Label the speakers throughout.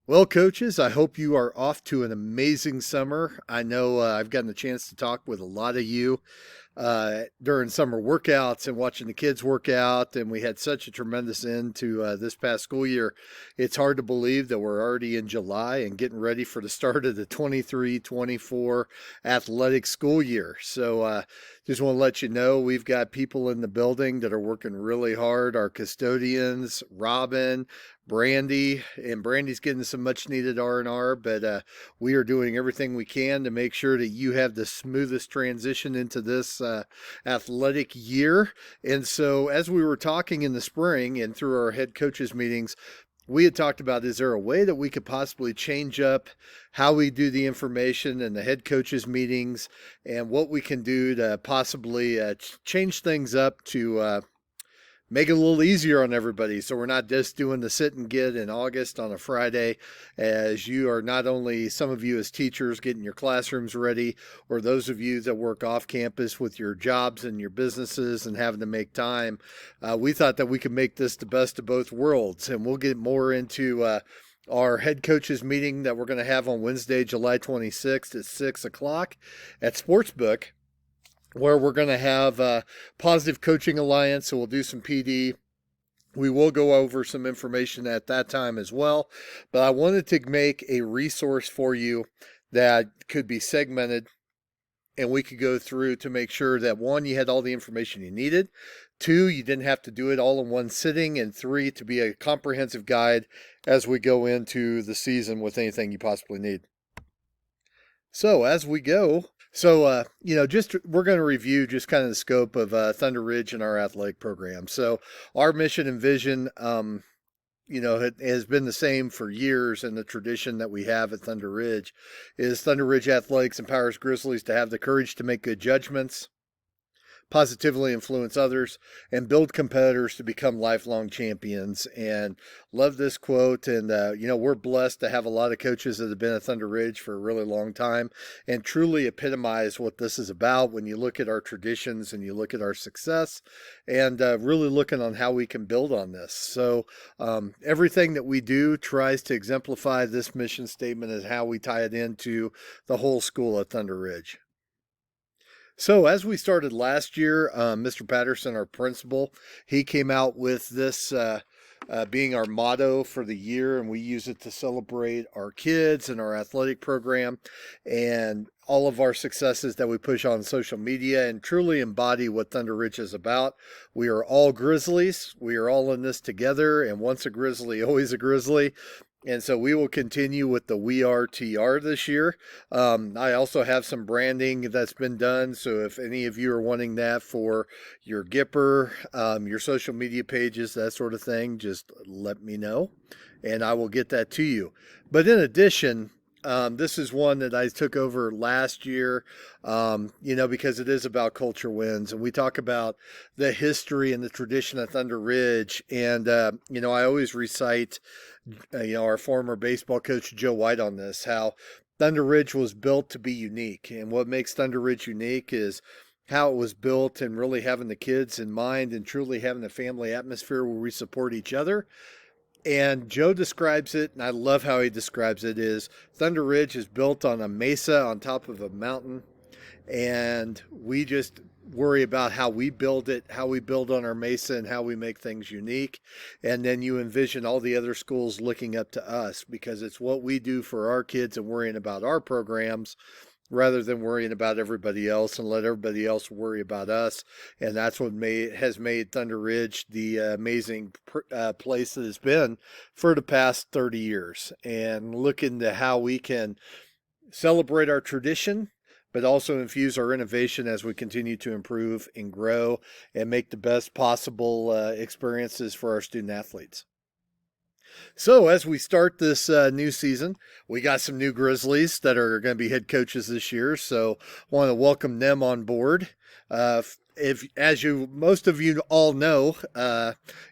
Speaker 1: Well, coaches, I hope you are off to an amazing summer. I know I've gotten a chance to talk with a lot of you during summer workouts and watching the kids work out, and we had such a tremendous end to this past school year. It's hard to believe that we're already in July and getting ready for the start of the 23-24 athletic school year. So just want to let you know we've got people in the building that are working really hard. Our custodians, Robin, Brandy, and Brandy's getting some much needed R&R, but we are doing everything we can to make sure that you have the smoothest transition into this athletic year. And so as we were talking in the spring and through our head coaches meetings, we had talked about, is there a way that we could possibly change up how we do the information and the head coaches meetings, and what we can do to possibly change things up to make it a little easier on everybody, so we're not just doing the sit and get in August on a Friday, as you are not only, some of you as teachers, getting your classrooms ready, or those of you that work off campus with your jobs and your businesses and having to make time. We thought that we could make this the best of both worlds, and we'll get more into our head coaches meeting that we're going to have on Wednesday, July 26th at 6 o'clock at Sportsbook, where we're going to have Positive Coaching Alliance. So we'll do some PD. We will go over some information at that time as well. But I wanted to make a resource for you that could be segmented, and we could go through to make sure that, one, you had all the information you needed, two, you didn't have to do it all in one sitting, and three, to be a comprehensive guide as we go into the season with anything you possibly need. So as we go, just we're going to review just kind of the scope of Thunder Ridge and our athletic program. So our mission and vision, it has been the same for years, and the tradition that we have at Thunder Ridge is Thunder Ridge Athletics empowers Grizzlies to have the courage to make good judgments, positively influence others, and build competitors to become lifelong champions. And love this quote. And, we're blessed to have a lot of coaches that have been at Thunder Ridge for a really long time and truly epitomize what this is about when you look at our traditions and you look at our success, and really looking on how we can build on this. So everything that we do tries to exemplify this mission statement as how we tie it into the whole school at Thunder Ridge. So as we started last year, Mr. Patterson, our principal, he came out with this being our motto for the year, and we use it to celebrate our kids and our athletic program and all of our successes that we push on social media, and truly embody what Thunder Ridge is about. We are all Grizzlies. We are all in this together, and once a Grizzly, always a Grizzly. And so we will continue with the We Are TR this year. I also have some branding that's been done. So if any of you are wanting that for your Gipper, your social media pages, that sort of thing, just let me know and I will get that to you. But in addition, this is one that I took over last year, because it is about culture wins. And we talk about the history and the tradition of Thunder Ridge. And, I always recite, our former baseball coach, Joe White, on this, how Thunder Ridge was built to be unique. And what makes Thunder Ridge unique is how it was built, and really having the kids in mind, and truly having a family atmosphere where we support each other. And Joe describes it, and I love how he describes it, is Thunder Ridge is built on a mesa on top of a mountain, and we just worry about how we build it, how we build on our mesa, and how we make things unique. And then you envision all the other schools looking up to us, because it's what we do for our kids and worrying about our programs, rather than worrying about everybody else, and let everybody else worry about us. And that's what has made Thunder Ridge the amazing place that it's been for the past 30 years. And look into how we can celebrate our tradition, but also infuse our innovation as we continue to improve and grow and make the best possible experiences for our student athletes. So as we start this new season, we got some new Grizzlies that are going to be head coaches this year. So I want to welcome them on board. As most of you all know,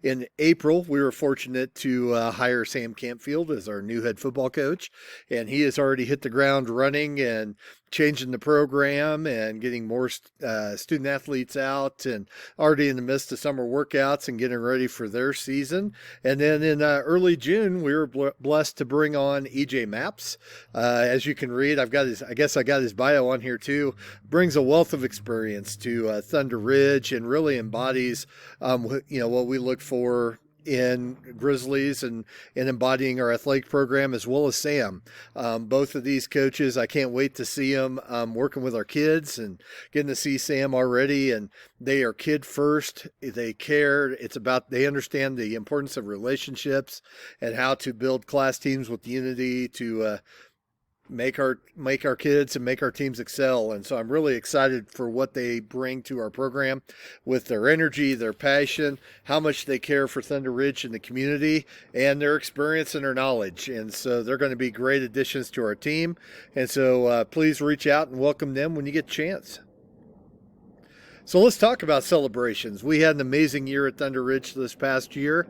Speaker 1: in April, we were fortunate to hire Sam Campfield as our new head football coach, and he has already hit the ground running and changing the program and getting more student athletes out, and already in the midst of summer workouts and getting ready for their season. And then in early June, we were blessed to bring on EJ Maps. As you can read, I guess I got his bio on here too. Brings a wealth of experience to Thunder Ridge and really embodies, what we look for in Grizzlies and embodying our athletic program, as well as Sam. Both of these coaches, I can't wait to see them working with our kids and getting to see Sam already. And they are kid first. They care. They understand the importance of relationships and how to build class teams with unity to make our kids and make our teams excel. And so I'm really excited for what they bring to our program with their energy, their passion, how much they care for Thunder Ridge and the community, and their experience and their knowledge. And so they're going to be great additions to our team. And so please reach out and welcome them when you get a chance. So let's talk about celebrations. We had an amazing year at Thunder Ridge this past year.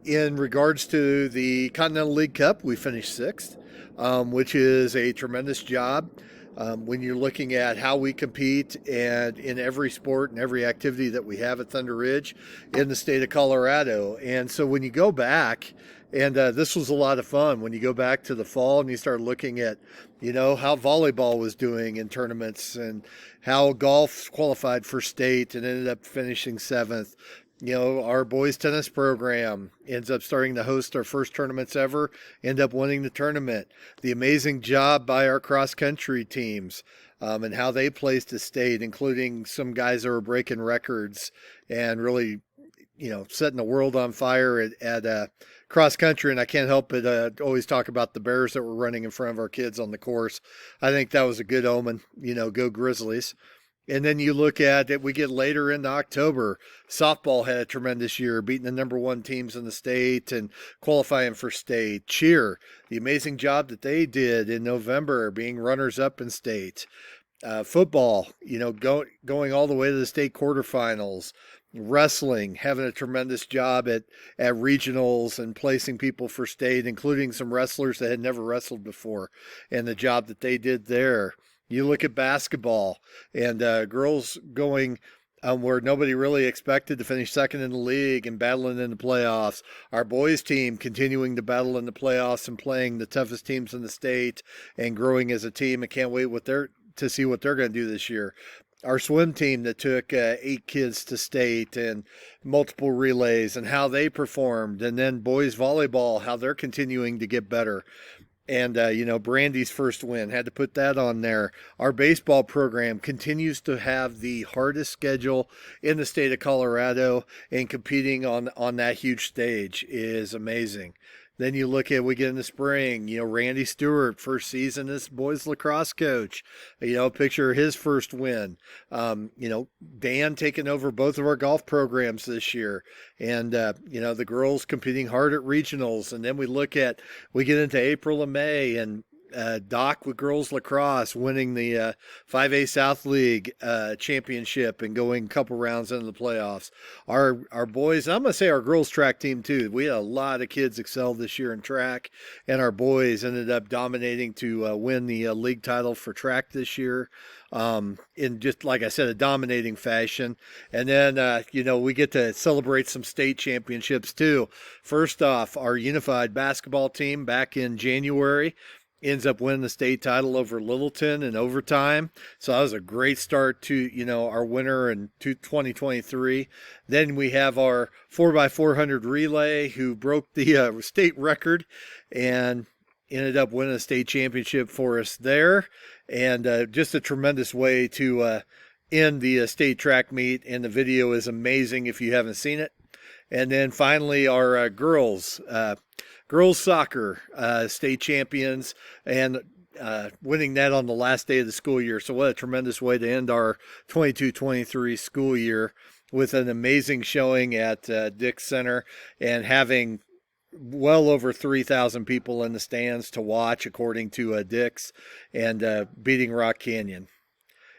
Speaker 1: In regards to the Continental League Cup, we finished 6th. Which is a tremendous job when you're looking at how we compete and in every sport and every activity that we have at Thunder Ridge in the state of Colorado. And so when you go back, and this was a lot of fun, when you go back to the fall and you start looking at, how volleyball was doing in tournaments and how golf qualified for state and ended up finishing 7th. Our boys tennis program ends up starting to host our first tournaments ever, end up winning the tournament. The amazing job by our cross country teams and how they placed a state, including some guys that were breaking records and really, setting the world on fire at cross country. And I can't help but always talk about the Bears that were running in front of our kids on the course. I think that was a good omen, go Grizzlies. And then you look at it, we get later into October, softball had a tremendous year, beating the number 1 teams in the state and qualifying for state. Cheer, the amazing job that they did in November, being runners up in state. Football, going all the way to the state quarterfinals. Wrestling, having a tremendous job at regionals and placing people for state, including some wrestlers that had never wrestled before, and the job that they did there. You look at basketball and girls going where nobody really expected to finish 2nd in the league and battling in the playoffs. Our boys team continuing to battle in the playoffs and playing the toughest teams in the state and growing as a team. I can't wait to see what they're going to do this year. Our swim team that took 8 kids to state and multiple relays and how they performed. And then boys volleyball, how they're continuing to get better. And, Brandy's first win, had to put that on there. Our baseball program continues to have the hardest schedule in the state of Colorado, and competing on that huge stage is amazing. Then you look at, we get in the spring, Randy Stewart, first season as boys lacrosse coach, picture his first win. Dan taking over both of our golf programs this year, and, the girls competing hard at regionals. And then we get into April and May, and Doc with girls lacrosse winning the 5A South League championship and going a couple rounds into the playoffs. Our boys, and I'm going to say our girls track team too. We had a lot of kids excel this year in track, and our boys ended up dominating to win the league title for track this year. In just, like I said, a dominating fashion. And then, we get to celebrate some state championships too. First off, our unified basketball team back in January ends up winning the state title over Littleton in overtime. So that was a great start to, our winter in 2023. Then we have our 4x400 relay, who broke the state record and ended up winning a state championship for us there. And just a tremendous way to end the state track meet. And the video is amazing if you haven't seen it. And then finally, our girls soccer state champions, and winning that on the last day of the school year. So what a tremendous way to end our 22-23 school year, with an amazing showing at Dix Center, and having well over 3,000 people in the stands to watch, according to Dix, and beating Rock Canyon.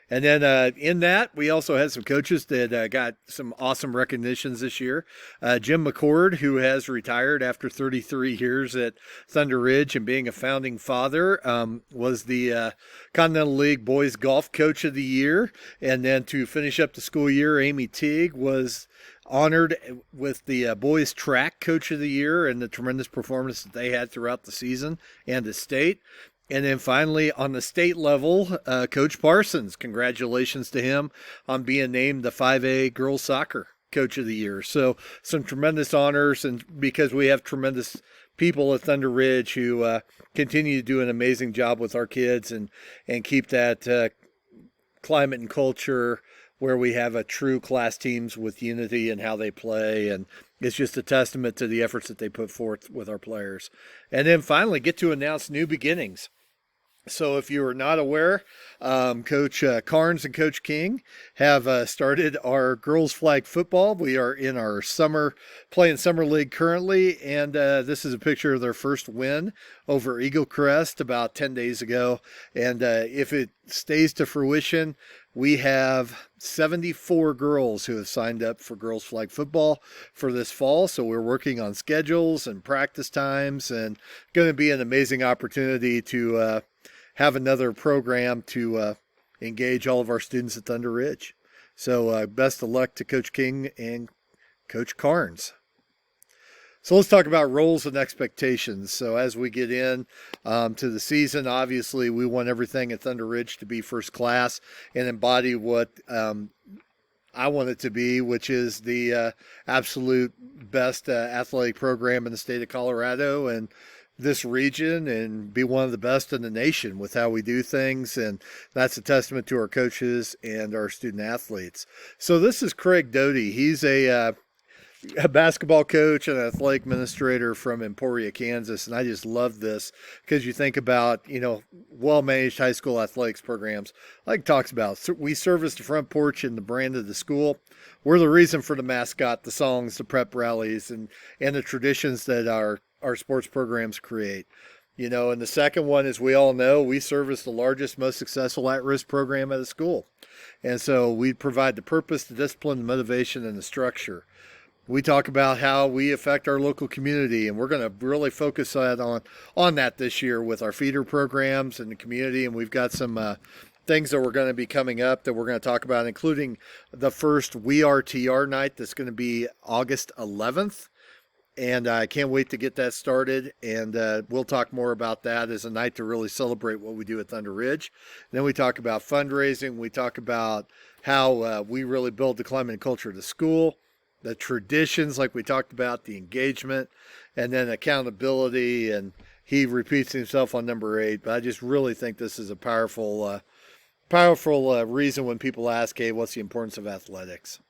Speaker 1: And then in that, we also had some coaches that got some awesome recognitions this year. Jim McCord, who has retired after 33 years at Thunder Ridge and being a founding father, was the Continental League Boys Golf Coach of the Year. And then to finish up the school year, Amy Teague was honored with the Boys Track Coach of the Year and the tremendous performance that they had throughout the season and the state. And then finally, on the state level, Coach Parsons, congratulations to him on being named the 5A Girls Soccer Coach of the Year. So some tremendous honors, and because we have tremendous people at Thunder Ridge who continue to do an amazing job with our kids and keep that climate and culture where we have a true class teams with unity and how they play. And it's just a testament to the efforts that they put forth with our players. And then finally get to announce new beginnings. So if you are not aware, Coach Carnes and Coach King have started our girls flag football. We are in our playing summer league currently, and this is a picture of their first win over Eagle Crest about 10 days ago. And if it stays to fruition, we have 74 girls who have signed up for girls flag football for this fall. So we're working on schedules and practice times, and going to be an amazing opportunity to have another program to engage all of our students at Thunder Ridge. So best of luck to Coach King and Coach Carnes. So let's talk about roles and expectations. So as we get in to the season, obviously we want everything at Thunder Ridge to be first class and embody what I want it to be, which is the absolute best athletic program in the state of Colorado and this region, and be one of the best in the nation with how we do things. And that's a testament to our coaches and our student athletes. So this is Craig Doty. He's a basketball coach and athletic administrator from Emporia, Kansas. And I just love this because you think about, well-managed high school athletics programs, like talks about, we service the front porch and the brand of the school. We're the reason for the mascot, the songs, the prep rallies, and the traditions that our sports programs create. And the second one, as we all know, we service the largest, most successful at-risk program at a school. And so we provide the purpose, the discipline, the motivation, and the structure. We talk about how we affect our local community, and we're going to really focus on that this year with our feeder programs and the community. And we've got some things that we're going to be coming up that we're going to talk about, including the first We Are TR night that's going to be August 11th. And I can't wait to get that started. And we'll talk more about that as a night to really celebrate what we do at Thunder Ridge. And then we talk about fundraising. We talk about how we really build the climate and culture of the school, the traditions like we talked about, the engagement, and then accountability. And he repeats himself on number 8. But I just really think this is a powerful reason when people ask, hey, what's the importance of athletics?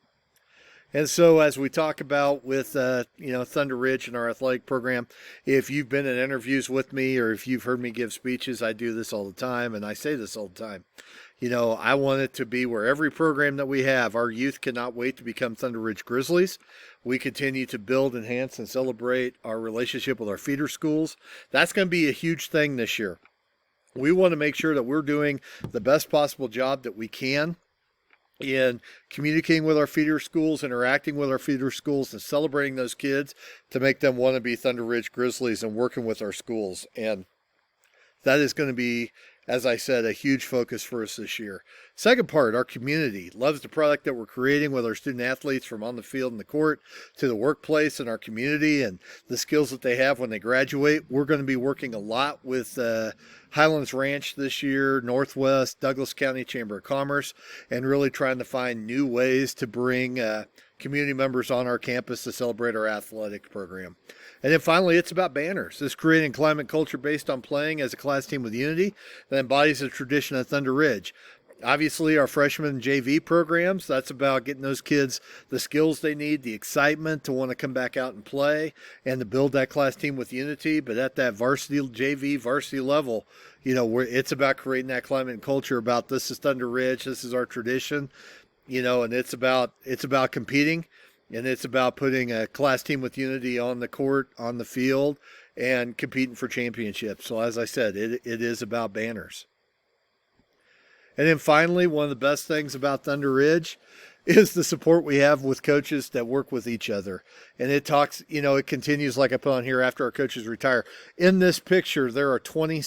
Speaker 1: And so as we talk about with, Thunder Ridge and our athletic program, if you've been in interviews with me or if you've heard me give speeches, I do this all the time, and I say this all the time. I want it to be where every program that we have, our youth cannot wait to become Thunder Ridge Grizzlies. We continue to build, enhance, and celebrate our relationship with our feeder schools. That's going to be a huge thing this year. We want to make sure that we're doing the best possible job that we can in communicating with our feeder schools, interacting with our feeder schools, and celebrating those kids to make them want to be Thunder Ridge Grizzlies and working with our schools. And that is going to be, as I said, a huge focus for us this year. Second part, our community loves the product that we're creating with our student athletes, from on the field and the court to the workplace and our community and the skills that they have when they graduate. We're going to be working a lot with Highlands Ranch this year, Northwest, Douglas County Chamber of Commerce, and really trying to find new ways to bring community members on our campus to celebrate our athletic program. And then finally, it's about banners. It's creating climate culture based on playing as a class team with unity that embodies the tradition of Thunder Ridge. Obviously, our freshman and JV programs, that's about getting those kids the skills they need, the excitement to want to come back out and play, and to build that class team with unity. But at that varsity, JV, varsity level, it's about creating that climate and culture about this is Thunder Ridge, this is our tradition, and it's about competing, and it's about putting a class team with unity on the court, on the field, and competing for championships. So as I said, it is about banners. And then finally, one of the best things about Thunder Ridge is the support we have with coaches that work with each other. And it talks, it continues like I put on here after our coaches retire. In this picture, there are 20